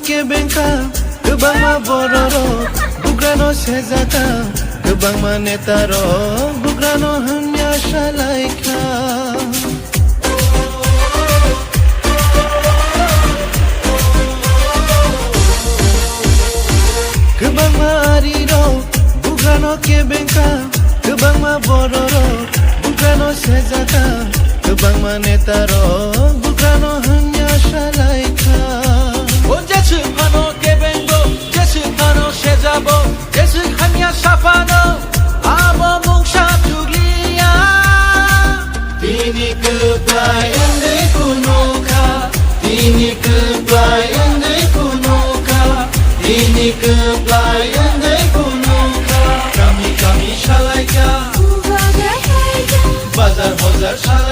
केबेंका गोबांमा बर'र बुग्रानो सेजाका गोबांमा नेतार बुग्रानो हान्या शालायखा गोबांमा आरिर बुग्रानो केबेंका गोबांमा बर'र बुग्रानो सेजाका गोबांमा नेतार बुग्रानो हान्या शालायखा जेसु फानो केबेंगो जेसु फानो सेजाबो जेसु हान्या साफानो आबो मुंसा तुग्लिया Bini keblai andai kunuka Bini keblai andai kunuka Bini keblai andai kunuka Kami kami shalaika Bazar bazar shalaika